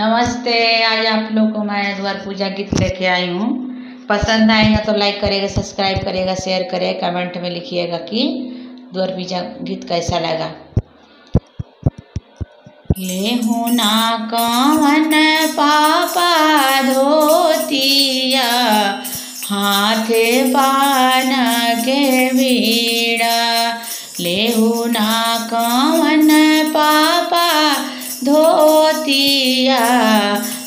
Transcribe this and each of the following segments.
नमस्ते। आज आप लोग को मैं द्वार पूजा गीत लेके आई हूँ। पसंद आएगा तो लाइक करेगा, सब्सक्राइब करेगा, शेयर करेगा, कमेंट में लिखिएगा कि द्वार पूजा गीत कैसा लगा। लेहू ना कवन पापा धोतिया, हाथे पान के बीड़ा। लेहू ना कवन पापा धोतिया,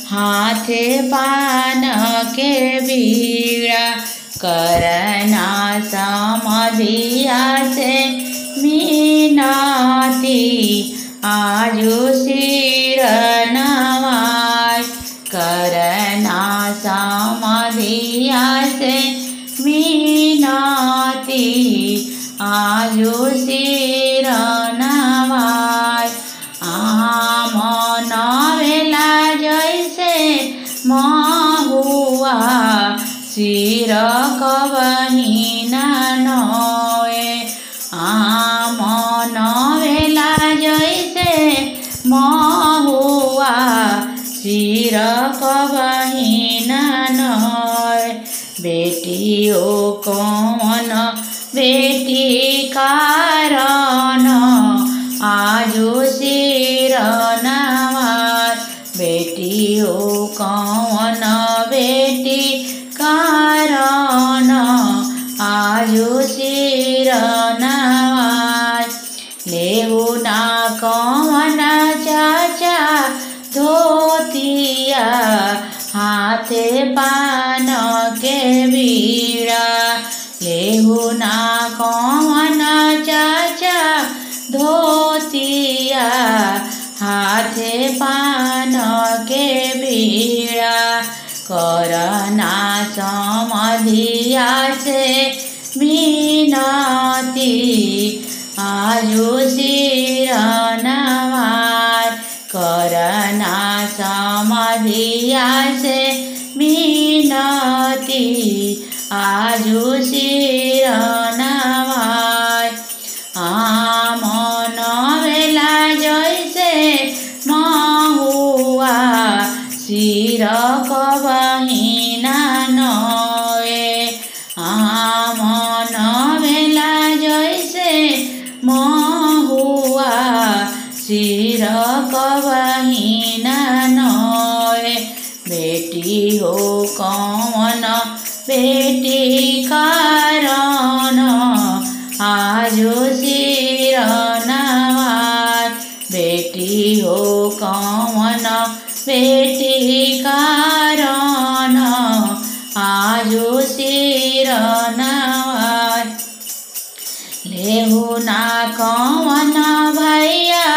हाथे पान के बीड़ा। करना समधिया से मीनाती, आजू सिर नवाय। करना समधिया से मीनाती, आजू सिर नवाय। मन वेला जैसे महुआ, सिर कबही न नोए। मन वेला जैसे महुआ, सिर कबही न नोए। बेटियों कौन बेटी कारण, आजू सिर नवाय। बेटियों कौन बेटी कारण, आजू सिर नवाय। लेहू ना कौन चाचा धोतिया, हाथे पान के बीड़ा। लेहू ना कौन चाचा धोतिया, हाथे पान के बीड़ा। करना समधिया से मीनाती, आजू सिर नवाय। करना समधिया से मीनाती, आजू सिर नवाय। मन वेला जैसे महुआ, सिर कबही न नोए। मन वेला जैसे महुआ, सिर कबही न नोए। बेटी हो कौन बेटी कारण, आजू सिर नवाय। बेटी हो कौन बेटी कारण, आजू सिर नवाय। लेहू ना कौन भैया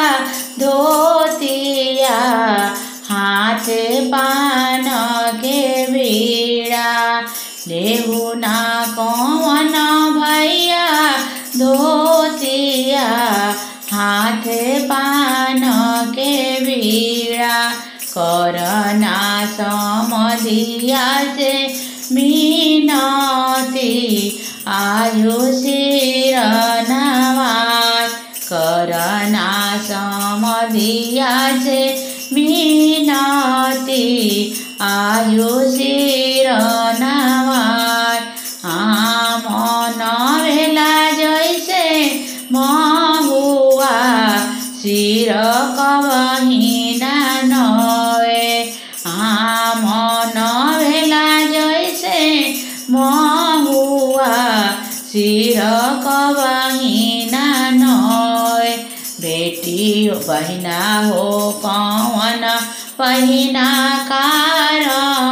धोतिया, हाथे पान के बीड़ा। लेहू ना कौन भैया धोतिया, हाथे पान के बीड़ा। करना समधिया से मीनाती, आजू सिर नवाय। करना समधिया से मीनाती, आजू सिर नवाय। मन वेला जैसे महुआ, सिर कबही न नोए। मन वेला जैसे महुआ, सिर कबही न नोए। बेटी बहिना हो कौन बहिना कारण,